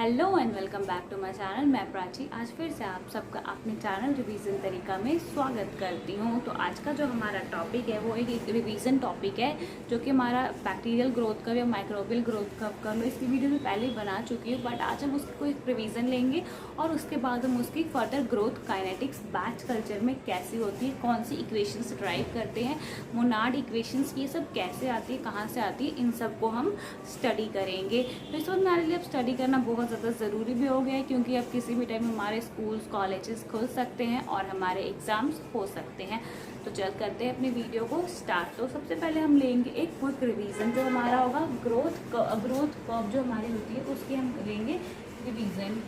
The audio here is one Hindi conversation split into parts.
Hello and welcome back to my channel. मैं प्राची आज फिर से आप सबका अपने चैनल रिवीजन तरीका में स्वागत करती हूँ। तो आज का जो हमारा टॉपिक है वो एक रिवीजन टॉपिक है जो कि हमारा बैक्टीरियल ग्रोथ का या माइक्रोबियल ग्रोथ का मैं इसकी वीडियो में पहले ही बना चुकी हूँ, बट आज हम उसकी कोई रिवीजन लेंगे और उसके बाद हम उसकी further growth kinetics batch culture में कैसी होती है, कौन सी इक्वेशंस ड्राइव करते हैं, मोनाड इक्वेशंस, ये सब कैसे आती है, कहाँ से आती है, इन सब को हम स्टडी करेंगे। तो इस वक्त हमारे लिए अब स्टडी करना बहुत ज़्यादा ज़रूरी भी हो गया है, क्योंकि अब किसी भी टाइम हमारे स्कूल्स कॉलेजेस खुल सकते हैं और हमारे एग्ज़ाम्स हो सकते हैं। तो चल करते हैं अपनी वीडियो को स्टार्ट। तो सबसे पहले हम लेंगे एक क्विक रिवीजन जो हमारा होगा ग्रोथ कर्व जो हमारी होती है उसकी हम लेंगे रिवीजन।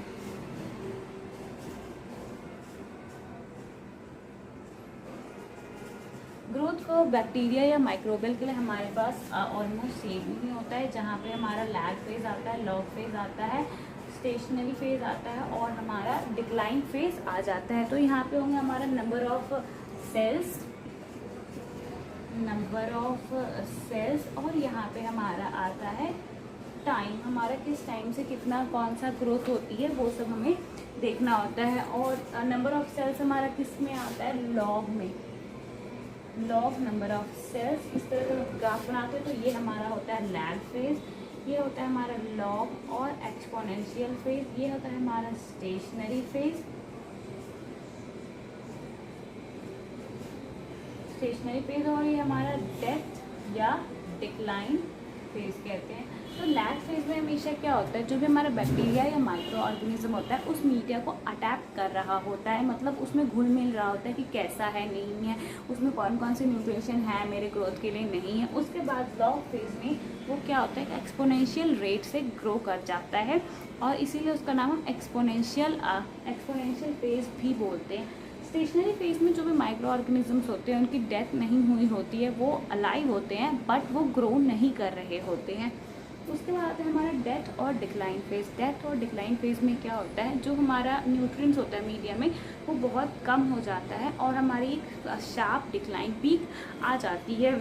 ग्रोथ कर्व बैक्टीरिया या माइक्रोबियल के लिए हमारे पास ऑलमोस्ट सेम ही होता है, जहाँ पे हमारा लैग फेज आता है, लॉग फेज आता है, स्टेशनरी फेज आता है और हमारा डिक्लाइन फेज आ जाता है। तो यहाँ पे होंगे हमारा नंबर ऑफ सेल्स और यहाँ पे हमारा आता है टाइम, हमारा किस टाइम से कितना कौन सा ग्रोथ होती है वो सब हमें देखना होता है। और नंबर ऑफ सेल्स हमारा किस में आता है, लॉग में, लॉग नंबर ऑफ सेल्स। इस तरह का ग्राफ बनाते हैं तो ये हमारा होता है लैग फेज, ये होता है हमारा लॉग और एक्सपोनेंशियल फेज, ये होता है हमारा स्टेशनरी फेज, और ये हमारा डेथ या डिक्लाइन फेज कहते हैं। तो लैग फेज में हमेशा क्या होता है, जो भी हमारा बैक्टीरिया या माइक्रो ऑर्गेनिज्म होता है उस मीडिया को अटैक कर रहा होता है, मतलब उसमें घुल मिल रहा होता है कि कैसा है, नहीं है, उसमें कौन कौन से न्यूट्रिशन है मेरे ग्रोथ के लिए, नहीं है। उसके बाद लॉग फेज में वो क्या होता है, एक्सपोनेंशियल रेट से ग्रो कर जाता है और इसीलिए उसका नाम हम एक्सपोनेंशियल फेज भी बोलते हैं। स्टेशनरी फेज में जो भी माइक्रो ऑर्गेनिजम्स होते हैं उनकी डेथ नहीं हुई होती है, वो अलाइव होते हैं बट वो ग्रो नहीं कर रहे होते हैं। उसके बाद है हमारा डेथ और डिक्लाइन फेज। डेथ और डिक्लाइन फेज में क्या होता है, जो हमारा न्यूट्रिएंट्स होता है मीडिया में वो बहुत कम हो जाता है और हमारी एक शार्प डिक्लाइन पीक आ जाती है।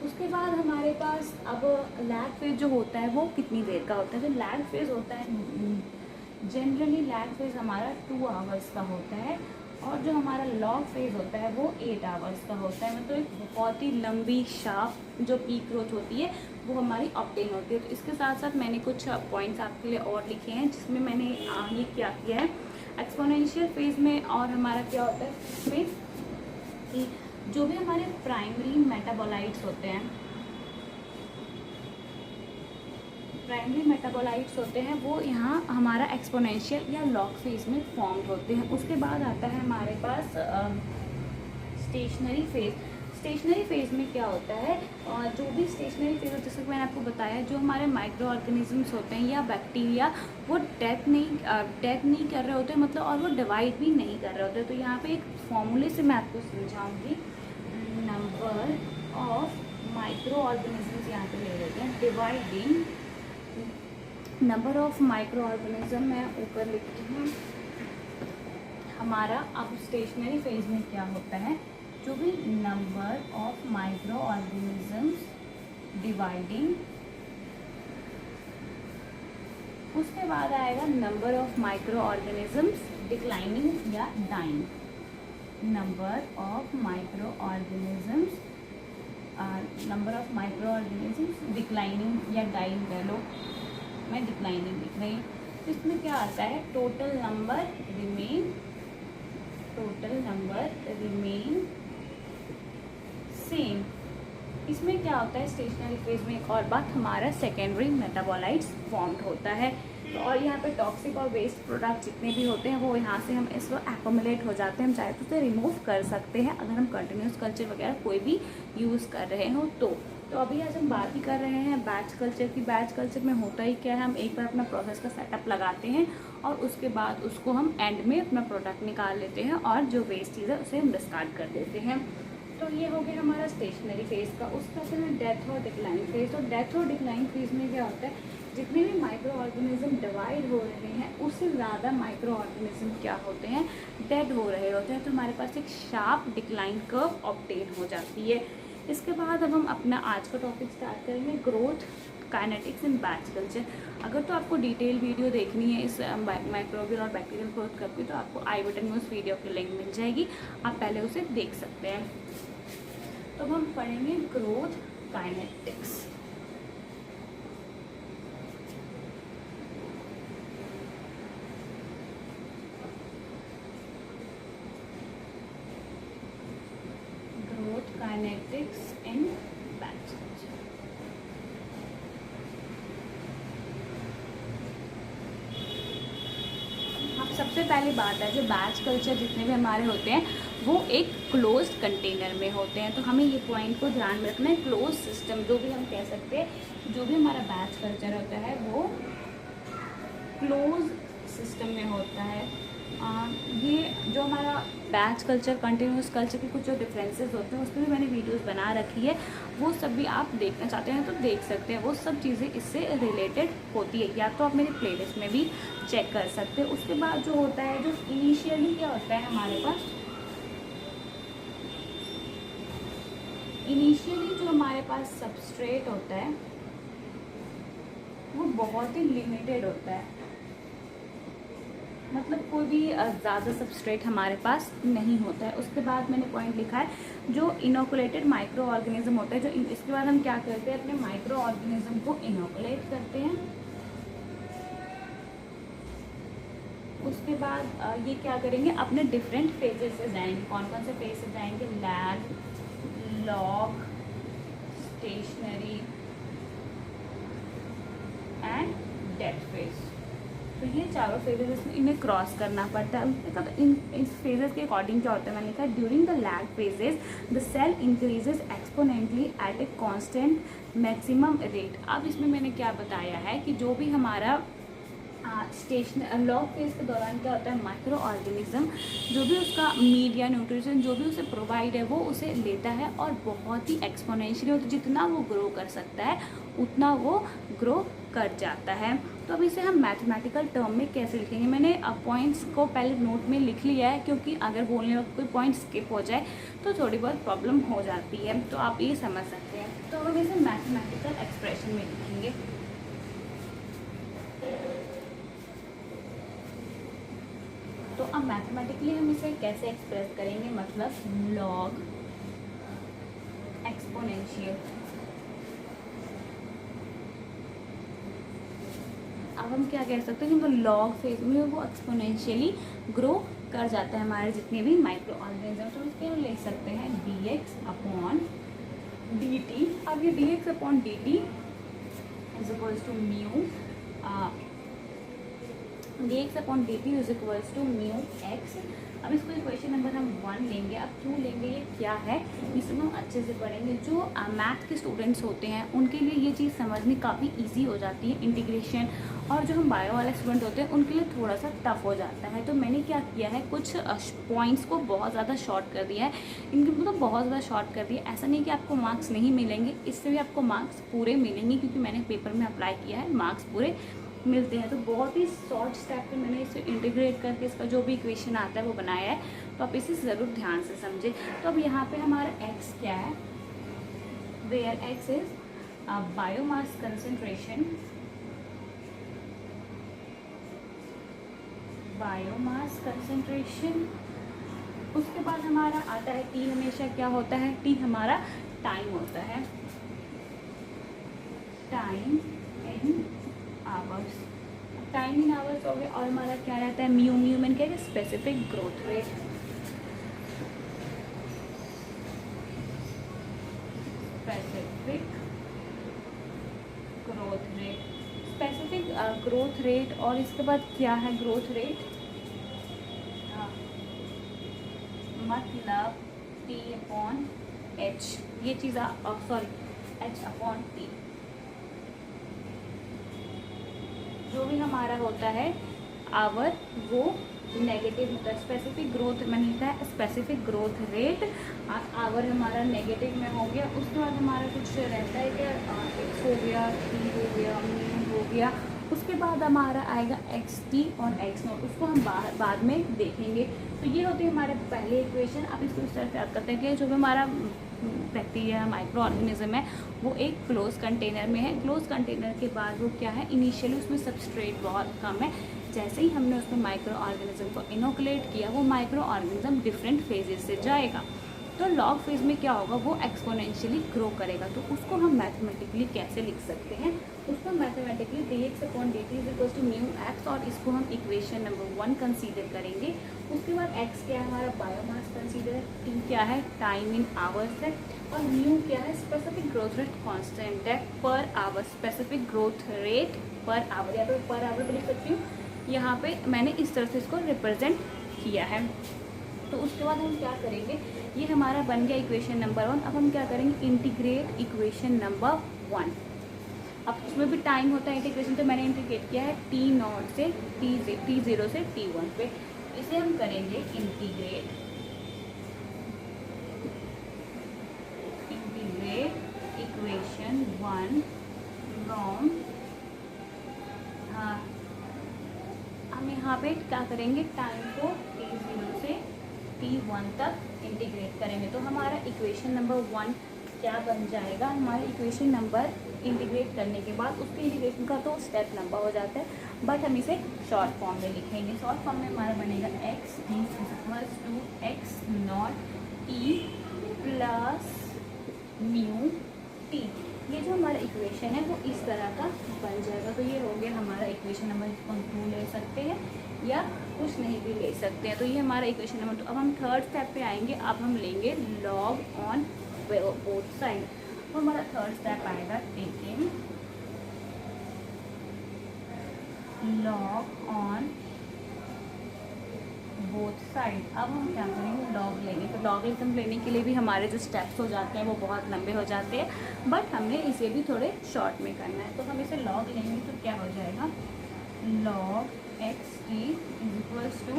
उसके बाद हमारे पास अब लैग फेज जो होता है वो कितनी देर का होता है। तो लैग फेज होता है जनरली लैग फेज हमारा 2 आवर्स का होता है और जो हमारा लॉग फेज होता है वो 8 आवर्स का होता है। मतलब एक बहुत ही लंबी शार्प जो पीक ग्रोथ होती है वो हमारी ऑब्टेन होती है। तो इसके साथ साथ मैंने कुछ पॉइंट्स आपके लिए और लिखे हैं जिसमें मैंने ये क्या किया है, एक्सपोनेंशियल फेज में और हमारा क्या होता है फेज कि जो भी हमारे प्राइमरी मेटाबोलाइट्स होते हैं वो यहाँ हमारा एक्सपोनेंशियल या लॉग फेज में फॉर्म्ड होते हैं। उसके बाद आता है हमारे पास स्टेशनरी फेज। स्टेशनरी फेज में क्या होता है, जो भी स्टेशनरी फेज जैसे कि मैंने आपको बताया, जो हमारे माइक्रो ऑर्गेनिजम्स होते हैं या बैक्टीरिया वो डेथ नहीं कर रहे होते, मतलब और वो डिवाइड भी नहीं कर रहे होते। तो यहाँ पे एक फॉर्मूले से मैं आपको समझाऊंगी। नंबर ऑफ माइक्रो ऑर्गेनिजम्स यहाँ पे ले लेते हैं, dividing number of micro organism मैं ऊपर लिखती हूँ। हमारा अब स्टेशनरी फेज में क्या होता है, जो भी number of microorganisms dividing, उसके बाद आएगा number of microorganisms declining या dying. Number of microorganisms declining या डाइंग कह लो, मैं डिक्लाइनिंग लिख रही हूँ। तो इसमें क्या आता है, टोटल नंबर रिमेन सेम। इसमें क्या होता है, स्टेशनरी फेज में एक और बात, हमारा सेकेंडरी मेटाबोलाइट्स फॉर्म्ड होता है। तो और यहाँ पे टॉक्सिक और वेस्ट प्रोडक्ट जितने भी होते हैं वो यहाँ से हम इसको एक्यूमुलेट हो जाते हैं, हम चाहे तो उसे रिमूव कर सकते हैं अगर हम कंटिन्यूस कल्चर वगैरह कोई भी यूज़ कर रहे हो। तो अभी आज हम बात ही कर रहे हैं बैच कल्चर की। बैच कल्चर में होता ही क्या है, हम एक बार अपना प्रोसेस का सेटअप लगाते हैं और उसके बाद उसको हम एंड में अपना प्रोडक्ट निकाल लेते हैं और जो वेस्ट चीज़ है उसे हम डिस्कार्ड कर देते हैं। तो ये हो गया हमारा स्टेशनरी फेज का। उसका फिर है डेथ और डिक्लाइन फेज। तो डेथ और डिक्लाइन फेज में क्या होता है, जितने भी माइक्रो ऑर्गेनिज्म डिवाइड हो रहे हैं उससे ज़्यादा माइक्रो ऑर्गेनिज्म क्या होते हैं, डेड हो रहे होते हैं। तो हमारे पास एक शार्प डिक्लाइन कर्व ऑब्टेन हो जाती है। इसके बाद अब हम अपना आज का टॉपिक स्टार्ट करेंगे, ग्रोथ काइनेटिक्स इन बैच कल्चर। अगर तो आपको डिटेल वीडियो देखनी है इस माइक्रोबियल और बैक्टीरियल ग्रोथ कर्व की, तो आपको आई बटन में उस वीडियो की लिंक मिल जाएगी, आप पहले उसे देख सकते हैं। तो हम पढ़ेंगे growth kinetics. Kinetics in batch culture। अब सबसे पहली बात है, जो बैच कल्चर जितने भी हमारे होते हैं वो एक क्लोज्ड कंटेनर में होते हैं। तो हमें ये पॉइंट को ध्यान में रखना है। क्लोज सिस्टम जो भी हम कह सकते हैं, जो भी हमारा बैच कल्चर होता है वो क्लोज सिस्टम में होता है। ये जो हमारा बैच कल्चर कंटिन्यूस कल्चर के कुछ जो डिफरेंसेस होते हैं, उसमें भी मैंने वीडियोस बना रखी है, वो सब भी आप देखना चाहते हैं तो देख सकते हैं। वो सब चीज़ें इससे रिलेटेड होती है, या तो आप मेरी प्लेलिस्ट में भी चेक कर सकते हैं। उसके बाद जो होता है, जो इनिशियली क्या होता है हमारे पास, इनिशियली जो हमारे पास सबस्ट्रेट होता है वो बहुत ही लिमिटेड होता है, मतलब कोई भी ज़्यादा सबस्ट्रेट हमारे पास नहीं होता है। उसके बाद मैंने पॉइंट लिखा है, जो इनोकुलेटेड माइक्रो ऑर्गेनिज्म होता है, जो इसके बाद हम क्या करते हैं, अपने माइक्रो ऑर्गेनिज्म को इनोकुलेट करते हैं। उसके बाद ये क्या करेंगे, अपने डिफरेंट फेजेस से जाएंगे। कौन कौन से फेज से जाएंगे, lag, log, stationary and death phase. तो ये चारों फेजेस इन्हें क्रॉस करना पड़ता है। तो इन फेजेस के अकॉर्डिंग क्या होता है, मैंने कहा during the lag phases the cell increases exponentially at a constant maximum rate. अब इसमें मैंने क्या बताया है कि जो भी हमारा लॉग फेज के दौरान क्या होता है, माइक्रो ऑर्गेनिज्म जो भी उसका मीडिया न्यूट्रिशन जो भी उसे प्रोवाइड है वो उसे लेता है और बहुत ही एक्सपोनेंशियली होता है। जितना वो ग्रो कर सकता है उतना वो ग्रो कर जाता है। तो अब इसे हम मैथमेटिकल टर्म में कैसे लिखेंगे, मैंने पॉइंट्स को पहले नोट में लिख लिया है, क्योंकि अगर बोलने वक्त कोई पॉइंट स्किप हो जाए तो थोड़ी बहुत प्रॉब्लम हो जाती है, तो आप ये समझ सकते हैं। तो हम इसे मैथमेटिकल एक्सप्रेशन में लिखेंगे। तो अब मैथमेटिकली हम इसे कैसे एक्सप्रेस करेंगे, मतलब लॉग एक्सपोनेंशियल। अब हम क्या कह सकते हैं कि वो लॉग फेज में वो एक्सपोनेंशियली ग्रो कर जाता है हमारे जितने भी माइक्रो ऑर्गेनिज्म। तो इसके हम लिख सकते हैं dx अपॉन dt। अब ये dx upon dt is equals to mu, dx upon dt is equals to mu x। अब इसको इक्वेशन नंबर हम 1 लेंगे। अब क्यों लेंगे, ये क्या है, इसमें हम अच्छे से पढ़ेंगे। जो मैथ के स्टूडेंट्स होते हैं उनके लिए ये चीज़ समझनी काफ़ी इजी हो जाती है, इंटीग्रेशन। और जो हम बायो वाले स्टूडेंट होते हैं उनके लिए थोड़ा सा टफ हो जाता है। तो मैंने क्या किया है, कुछ पॉइंट्स को बहुत ज़्यादा शॉर्ट कर दिया है, इनको तो बहुत ज़्यादा शॉर्ट कर दिया। ऐसा नहीं कि आपको मार्क्स नहीं मिलेंगे, इससे भी आपको मार्क्स पूरे मिलेंगे, क्योंकि मैंने पेपर में अप्लाई किया है, मार्क्स पूरे मिलते हैं। तो बहुत ही शॉर्ट स्टेप पे मैंने इसे इंटीग्रेट करके इसका जो भी इक्वेशन आता है वो बनाया है, तो आप इसे ज़रूर ध्यान से समझें। तो अब यहाँ पे हमारा x क्या है, where x is biomass concentration, biomass concentration. उसके बाद हमारा आता है t, हमेशा क्या होता है, t हमारा टाइम होता है, time in hours. Time in hours हो गया। और हमारा क्या रहता है, म्यू, म्यू मैंने क्या है, specific growth rate, specific growth rate, specific growth rate. और इसके बाद क्या है ग्रोथ रेट, मतलब t अपॉन h, ये चीज़ सॉरी h अपॉन t। जो भी हमारा होता है आवर वो नेगेटिव होता है। स्पेसिफिक ग्रोथ मैंने लिखा है स्पेसिफिक ग्रोथ रेट, आवर हमारा नेगेटिव में हो गया। उसके बाद हमारा कुछ रहता है क्या, x हो गया, t हो गया, म्यू हो गया, उसके बाद हमारा आएगा एक्स टी और एक्स नॉट, उसको हम बाद में देखेंगे। तो ये होते हैं हमारे पहले इक्वेशन। अब इसको इस तरह से याद करते हैं कि जो भी हमारा बैक्टीरिया माइक्रो ऑर्गेनिज्म है वो एक क्लोज कंटेनर में है। क्लोज कंटेनर के बाद वो क्या है, इनिशियली उसमें सबस्ट्रेट बहुत कम है। जैसे ही हमने उसमें माइक्रो ऑर्गेनिज्म को इनोकुलेट किया, वो माइक्रो ऑर्गेनिज्म डिफरेंट फेजेस से जाएगा। तो लॉग फेज में क्या होगा, वो एक्सपोनेंशियली ग्रो करेगा। तो उसको हम मैथमेटिकली कैसे लिख सकते हैं, उसको mathematically dx upon dt is equal to mu x, और इसको हम इक्वेशन नंबर 1 कंसीडर करेंगे। उसके बाद x क्या है हमारा बायोमास कंसीडर, t क्या है टाइम इन आवर्स है, और म्यू क्या है स्पेसिफिक ग्रोथ रेट कांस्टेंट है per hour, specific growth rate per hour, या तो पर आवर भी लिख सकती हूँ। यहाँ पे मैंने इस तरह से इसको रिप्रेजेंट किया है। तो उसके बाद हम क्या करेंगे, ये हमारा बन गया इक्वेशन नंबर 1। अब हम क्या करेंगे, इंटीग्रेट इक्वेशन नंबर 1। अब उसमें भी टाइम होता है इंटीग्रेशन, तो मैंने इंटीग्रेट किया है t0 से t0 से t1 पे। इसे हम करेंगे इंटीग्रेट इक्वेशन 1 फ्रॉम, हाँ हम यहाँ पे क्या करेंगे, टाइम को t0 से t1 तक इंटीग्रेट करेंगे। तो हमारा इक्वेशन नंबर 1 क्या बन जाएगा, हमारा इक्वेशन नंबर इंटीग्रेट करने के बाद उसके इंटीग्रेशन का तो स्टेप लंबा हो जाता है, बट हम इसे शॉर्ट फॉर्म में लिखेंगे। शॉर्ट फॉर्म में हमारा बनेगा x t equals to x not t plus mu t. ये जो हमारा इक्वेशन है वो इस तरह का बन जाएगा। तो ये हो गया हमारा इक्वेशन नंबर 2 ले सकते हैं या कुछ नहीं भी ले सकते हैं। तो ये हमारा इक्वेशन नंबर 2। अब हम थर्ड स्टेप पे आएंगे। अब हम लेंगे लॉग ऑन बोथ साइड। तो हमारा थर्ड स्टेप आएगा taking log on both side. अब हम क्या करेंगे, लॉग लेंगे। तो लॉगरिथम लेने के लिए भी हमारे जो स्टेप्स हो जाते हैं वो बहुत लंबे हो जाते हैं, बट हमने इसे भी थोड़े शॉर्ट में करना है। तो हम इसे लॉग लेंगे तो क्या हो जाएगा, log x t is equals to,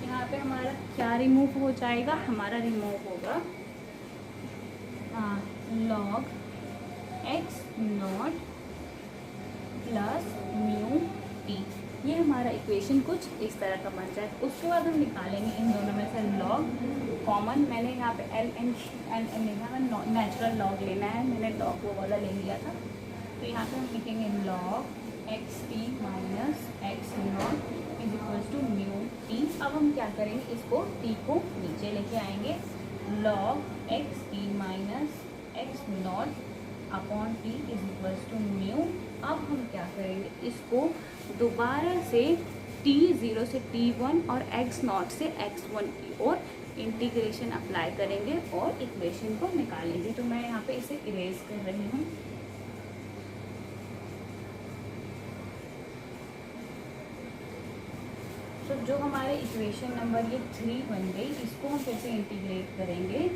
यहाँ पे हमारा क्या रिमूव हो जाएगा, हमारा रिमूव होगा log x not plus mu t. ये हमारा इक्वेशन कुछ इस तरह का बन जाए। उसके बाद हम निकालेंगे इन दोनों में से लॉग कॉमन। मैंने यहाँ पे एल एन लेना है, नेचुरल लॉग लेना है, मैंने लॉग वो वाला ले लिया था। तो यहाँ पे हम लिखेंगे log x t minus x not is equals to mu t. अब हम क्या करेंगे, इसको टी को नीचे लेके आएंगे, log x t minus x not upon t is equals to mu. अब हम क्या करेंगे, इसको दोबारा से t0 से t1 और x0 से x1 की ओर इंटीग्रेशन अप्लाई करेंगे और इक्वेशन को निकालेंगे। तो मैं यहाँ पे इसे इरेज कर रही हूँ। तो जो हमारे इक्वेशन नंबर ये 3 बन गई, इसको हम फिर से इंटीग्रेट करेंगे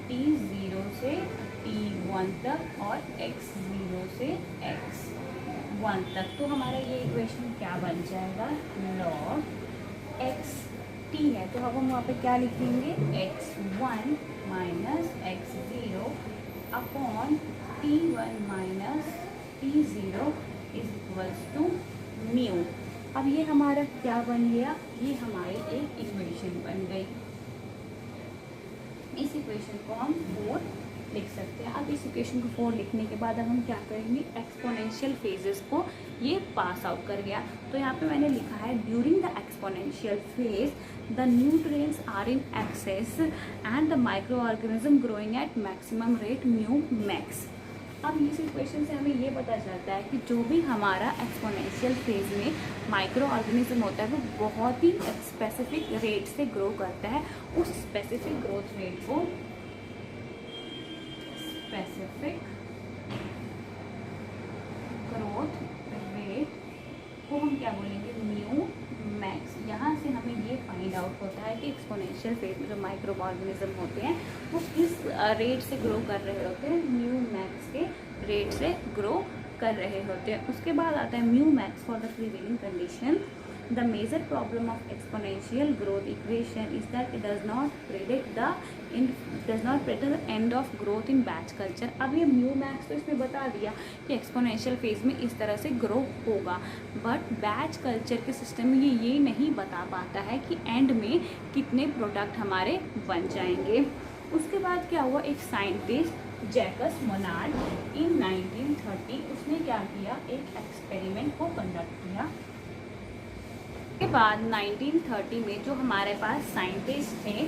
t0 से t1 तक और x0 से x1 तक। तो हमारा ये इक्वेशन क्या बन जाएगा, लॉग एक्स टी है। तो अब हम वहाँ पे क्या लिखेंगे, x1 minus x0 upon t1 minus t0 is equals to mu. अब ये हमारा क्या बन गया, ये हमारी एक इक्वेशन बन गई। इस इक्वेशन को हम 4 लिख सकते हैं। अब इस इक्वेशन को 4 लिखने के बाद अब हम क्या करेंगे, एक्सपोनेंशियल फेजेस को ये पास आउट कर गया। तो यहाँ पे मैंने लिखा है during the exponential phase the nutrients are in excess and the micro organism growing at maximum rate mu max. अब इस इक्वेशन से हमें ये पता चलता है कि जो भी हमारा एक्सपोनेंशियल फेज में माइक्रो ऑर्गेनिज्म होता है वो बहुत ही स्पेसिफिक रेट से ग्रो करता है। उस स्पेसिफिक ग्रोथ रेट को स्पेसिफिक ग्रोथ रेट को हम क्या बोलेंगे, म्यू मैक्स। यहाँ से हमें ये फाइंड आउट होता है कि एक्सपोनेंशियल फेज में जो माइक्रो ऑर्गेनिज्म होते हैं वो किस रेट से ग्रो कर रहे होते हैं, म्यू मैक्स के रेट से ग्रो कर रहे होते हैं। उसके बाद आता है mu max for the prevailing condition the major problem of exponential growth equation is that it does not predict the end of growth in batch culture. अब ये म्यू मैक्स तो इसमें बता दिया कि एक्सपोनेंशियल फेज में इस तरह से ग्रो होगा, बट बैच कल्चर के सिस्टम में ये नहीं बता पाता है कि एंड में कितने प्रोडक्ट हमारे बन जाएंगे। उसके बाद क्या हुआ, एक साइंटिस्ट जैकस मोनार्ड इन 1930 उसने क्या किया, एक एक्सपेरिमेंट को कंडक्ट किया। के बाद 1930 में जो हमारे पास साइंटिस्ट थे इन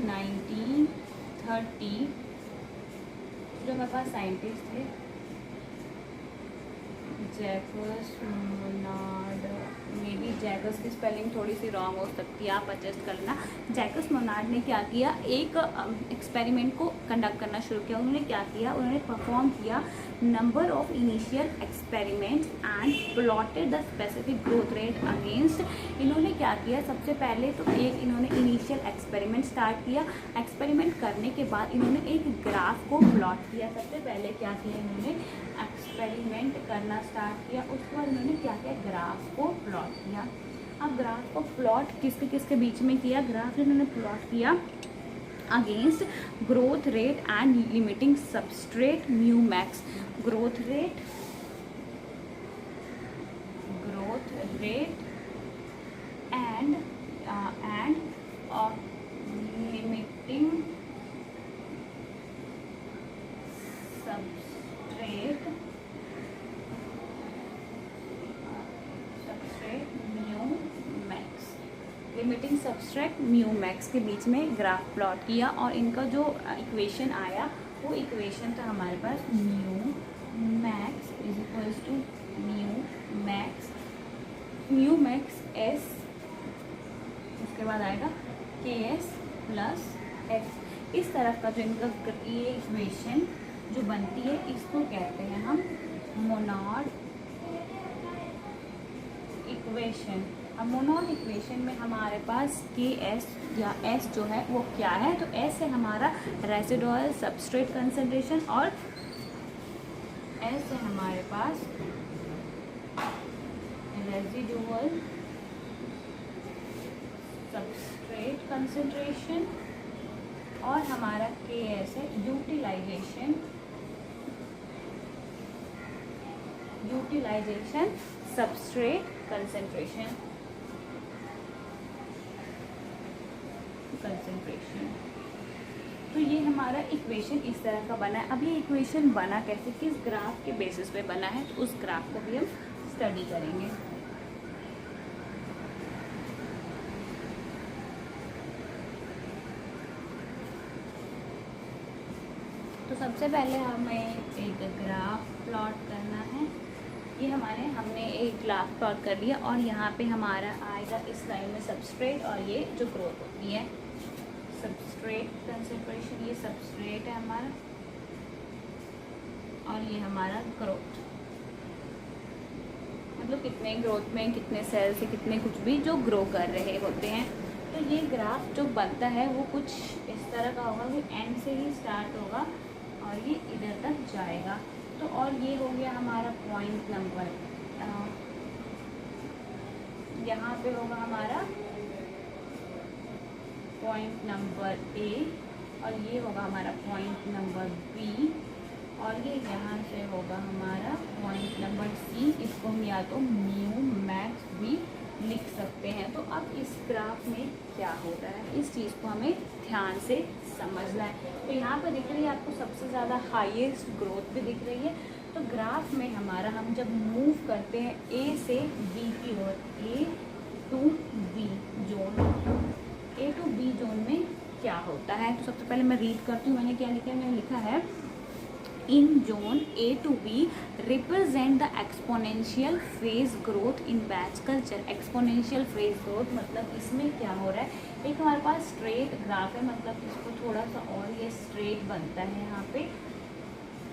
1930 जो हमारे पास साइंटिस्ट थे Jacques Monod, may be Jacques की स्पेलिंग थोड़ी सी रॉन्ग हो सकती है, आप एडजस्ट करना। जैकस मोनार्ड ने क्या किया, एक एक्सपेरिमेंट को कंडक्ट करना शुरू किया। उन्होंने क्या किया, उन्होंने परफॉर्म किया number of initial experiments and plotted the specific growth rate against. इन्होंने क्या किया, सबसे पहले तो एक इन्होंने इनिशियल एक्सपेरिमेंट स्टार्ट किया। एक्सपेरिमेंट करने के बाद इन्होंने एक ग्राफ को प्लॉट किया। सबसे पहले क्या किया, इन्होंने एक्सपेरिमेंट करना स्टार्ट किया, उसके बाद इन्होंने क्या किया, ग्राफ को प्लॉट किया। अब ग्राफ को प्लॉट किसके किसके बीच में किया, ग्राफ इन्होंने प्लॉट किया against growth rate and limiting substrate mu max. Growth rate and limiting substrate mu max, limiting substrate mu max के बीच में ग्राफ प्लॉट किया। और इनका जो इक्वेशन आया वो इक्वेशन था हमारे पास mu max is equals to mu max S, उसके बाद आएगा के एस प्लस एक्स। इस तरह का जो इनका ये इक्वेशन जो बनती है इसको कहते हैं हम मोनार्ड इक्वेशन। अब मोनार्ड इक्वेशन में हमारे पास के एस या एस जो है वो क्या है, तो एस है हमारा रेसिडुअल सबस्ट्रेट कंसंट्रेशन और एस है हमारे पास रेसिडुअल सबस्ट्रेट कंसंट्रेशन और हमारा के एस है यूटिलाइजेशन सबस्ट्रेट कंसंट्रेशन। तो ये हमारा इक्वेशन इस तरह का बना है। अब ये इक्वेशन बना कैसे, किस ग्राफ के बेसिस पे बना है, तो उस ग्राफ को भी हम स्टडी करेंगे। तो सबसे पहले हमें एक ग्राफ प्लॉट करना है। ये हमने एक ग्राफ प्लॉट कर लिया और यहाँ पे हमारा आएगा इस लाइन में सबस्ट्रेट और ये जो ग्रोथ होती है सबस्ट्रेट कंसंट्रेशन, ये सबस्ट्रेट है हमारा और ये हमारा ग्रोथ, मतलब कितने ग्रोथ में कितने सेल से कितने कुछ भी जो ग्रो कर रहे होते हैं। तो ये ग्राफ जो बनता है वो कुछ इस तरह का होगा कि एंड से ही स्टार्ट होगा और ये इधर तक जाएगा। तो और ये हो गया हमारा पॉइंट नंबर, यहाँ पे होगा हमारा पॉइंट नंबर ए और ये होगा हमारा पॉइंट नंबर बी और ये यहाँ से होगा हमारा पॉइंट नंबर सी। इसको हम या तो म्यू मैक्स भी लिख सकते हैं। तो अब इस ग्राफ में क्या होता है, इस चीज़ को हमें ध्यान से समझना है। तो यहाँ पर दिख रही है आपको सबसे ज़्यादा हाईएस्ट ग्रोथ भी दिख रही है। तो ग्राफ में हमारा हम जब मूव करते हैं ए से बी की ओर, ए टू बी जोन में क्या होता है, तो सबसे पहले मैं रीड करती हूँ। मैंने क्या लिखा है, मैंने लिखा है in zone A to B represent the exponential phase growth in batch culture। exponential phase growth मतलब इसमें क्या हो रहा है, एक हमारे पास स्ट्रेट ग्राफ है, मतलब इसको थोड़ा सा और ये स्ट्रेट बनता है। यहाँ पे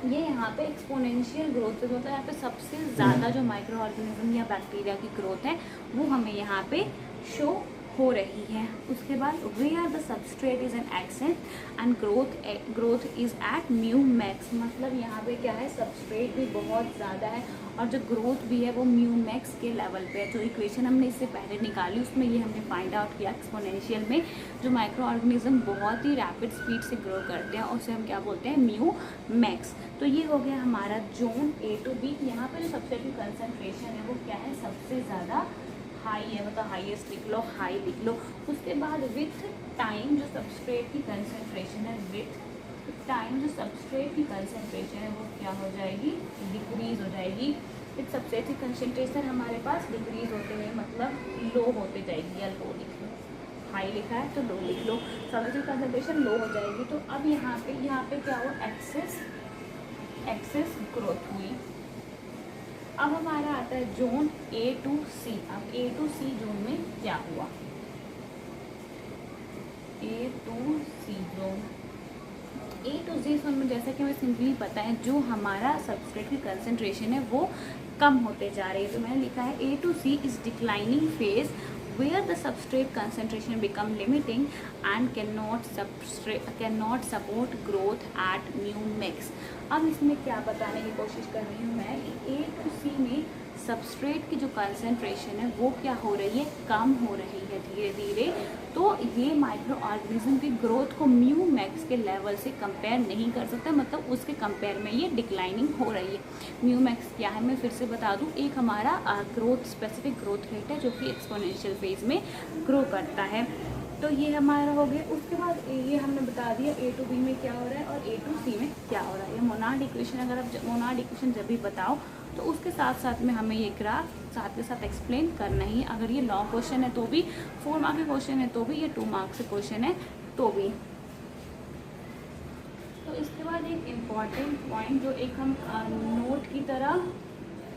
ये यहाँ पे एक्सपोनेंशियल ग्रोथ से होता है। यहाँ पे सबसे ज़्यादा जो माइक्रो ऑर्गेनिज्म या बैक्टीरिया की ग्रोथ है वो हमें यहाँ पे शो हो रही है। उसके बाद where the substrate is in excess and growth is at mu max, मतलब यहाँ पे क्या है, सबस्ट्रेट भी बहुत ज़्यादा है और जो ग्रोथ भी है वो म्यू मैक्स के लेवल पे है। जो इक्वेशन हमने इससे पहले निकाली उसमें ये हमने फाइंड आउट किया एक्सपोनेंशियल में जो माइक्रो ऑर्गेनिज्म बहुत ही रैपिड स्पीड से ग्रो करते हैं उसे हम क्या बोलते हैं, म्यू मैक्स। तो ये हो गया हमारा जोन A to B। यहाँ पे जो सबस्ट्रेट की कंसनट्रेशन है वो क्या है, सबसे ज़्यादा हाई है, मतलब हाईएस्ट लिख लो, हाई लिख लो। उसके बाद विथ टाइम जो सबस्ट्रेट की कंसंट्रेशन है, विथ टाइम जो सबस्ट्रेट की कंसंट्रेशन है वो क्या हो जाएगी, डिक्रीज हो जाएगी। विथ सबस्ट्रेट की कंसंट्रेशन हमारे पास डिक्रीज होते हुए मतलब लो होते जाएगी, या लो लिख लो, हाई लिखा है तो लो लिख लो, सबस्ट्रेट की कंसंट्रेशन लो हो जाएगी। तो अब यहाँ पे क्या हुआ, एक्सेस ग्रोथ हुई। अब हमारा आता है जोन A to C। अब A to C जोन में क्या हुआ, A to C जोन में जैसा कि हमें सिंपली पता है जो हमारा सबस्ट्रेट की कंसंट्रेशन है वो कम होते जा रही है। तो मैंने लिखा है A to C is declining phase where the substrate concentration become limiting and cannot support growth at mu max। अब इसमें क्या बताने की कोशिश कर रही हूँ मैं कि A to C में सबस्ट्रेट की जो कंसंट्रेशन है वो क्या हो रही है, कम हो रही है धीरे धीरे। तो ये माइक्रो ऑर्गेनिज्म की ग्रोथ को म्यू मैक्स के लेवल से कंपेयर नहीं कर सकता, मतलब उसके कंपेयर में ये डिक्लाइनिंग हो रही है। म्यू मैक्स क्या है मैं फिर से बता दूं, एक हमारा ग्रोथ स्पेसिफिक ग्रोथ रेट है जो कि एक्सपोनेंशियल फेज में ग्रो करता है। तो ये हमारा हो गया। उसके बाद ये हमने बता दिया A to B में क्या हो रहा है और A to C में क्या हो रहा है। ये मोनाड इक्वेशन, अगर आप मोनाड इक्वेशन जब भी बताओ तो उसके साथ साथ में हमें ये ग्राफ साथ के साथ एक्सप्लेन करना ही है। अगर ये लॉन्ग क्वेश्चन है तो भी, 4 मार्क के क्वेश्चन है तो भी, ये 2 मार्क्स के क्वेश्चन है तो भी। तो इसके बाद एक इम्पॉर्टेंट पॉइंट जो एक हम नोट की तरह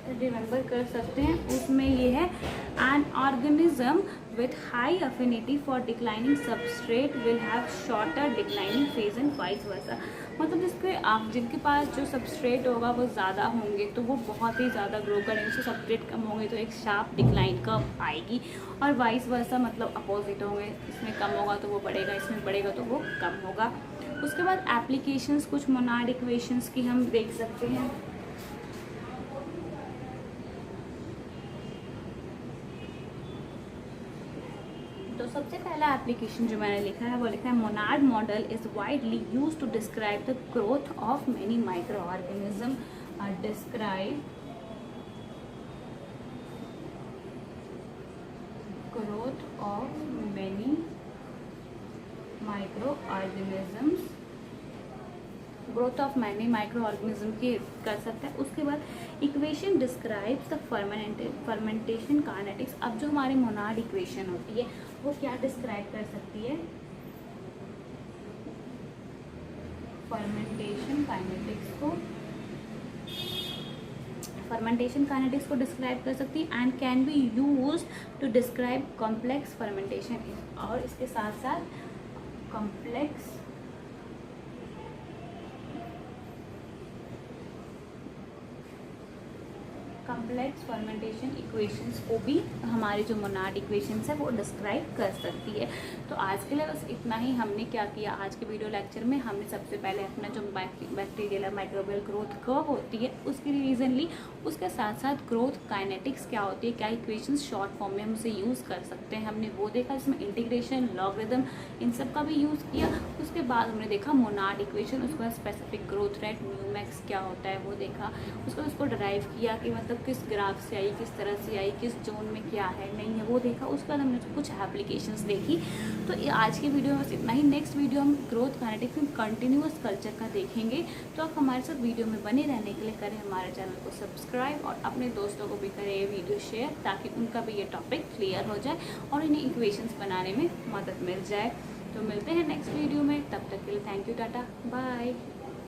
रिमेंबर कर सकते हैं उसमें ये है, an organism with high affinity for declining substrate will have shorter declining phase and vice versa। मतलब जिनके पास जो सबस्ट्रेट होगा वो ज़्यादा होंगे तो वो बहुत ही ज़्यादा ग्रो करेंगे, तो सबस्ट्रेट कम होंगे तो एक शार्प डिक्लाइन कर्व आएगी, और वाइस वर्सा मतलब अपोजिट होंगे, इसमें कम होगा तो वो बढ़ेगा, इसमें बढ़ेगा तो वो कम होगा। उसके बाद एप्लीकेशंस कुछ मोनाड इक्वेशंस की हम देख सकते हैं। तो सबसे पहला एप्लीकेशन जो मैंने लिखा है वो लिखा है Monod model is widely used to describe the growth of many micro organism. Describe growth of many micro organisms, growth of many micro organism की कर सकते हैं। उसके बाद equation describes the fermentation kinetics. अब जो हमारी मोनाड इक्वेशन होती है वो क्या डिस्क्राइब कर सकती है, फर्मेंटेशन काइनेटिक्स को डिस्क्राइब कर सकती है and can be use to describe complex fermentation. और इसके साथ साथ कॉम्प्लेक्स फर्मेंटेशन इक्वेशंस को भी हमारी जो मोनाड इक्वेशंस है वो डिस्क्राइब कर सकती है। तो आज के लिए बस इतना ही। हमने क्या किया आज के वीडियो लेक्चर में, हमने सबसे पहले अपना जो बैक्टीरियल माइक्रोबियल ग्रोथ कर्व होती है उसकी रिवीजन ली, उसके साथ साथ ग्रोथ काइनेटिक्स क्या होती है, क्या इक्वेशंस शॉर्ट फॉर्म में हम उसे यूज़ कर सकते हैं, हमने वो देखा। इसमें इंटीग्रेशन, लॉगरिथम, इन सब का भी यूज़ किया। उसके बाद हमने देखा मोनाड इक्वेशन, उसके बाद specific growth rate mu max क्या होता है वो देखा। उसको डिराइव किया कि मतलब किस ग्राफ से आई, किस तरह से आई, किस जोन में क्या है नहीं है वो देखा। उसके बाद हमने कुछ एप्लीकेशंस देखी। तो आज की वीडियो में बस इतना ही। नेक्स्ट वीडियो हम ग्रोथ काइनेटिक्स में कंटिन्यूअस कल्चर का देखेंगे। तो आप हमारे साथ वीडियो में बने रहने के लिए करें हमारे चैनल को सब्सक्राइब और अपने दोस्तों को भी करें ये वीडियो शेयर, ताकि उनका भी ये टॉपिक क्लियर हो जाए और इन्हें इक्वेशंस बनाने में मदद मिल जाए। तो मिलते हैं नेक्स्ट वीडियो में, तब तक के लिए थैंक यू, टाटा, बाय।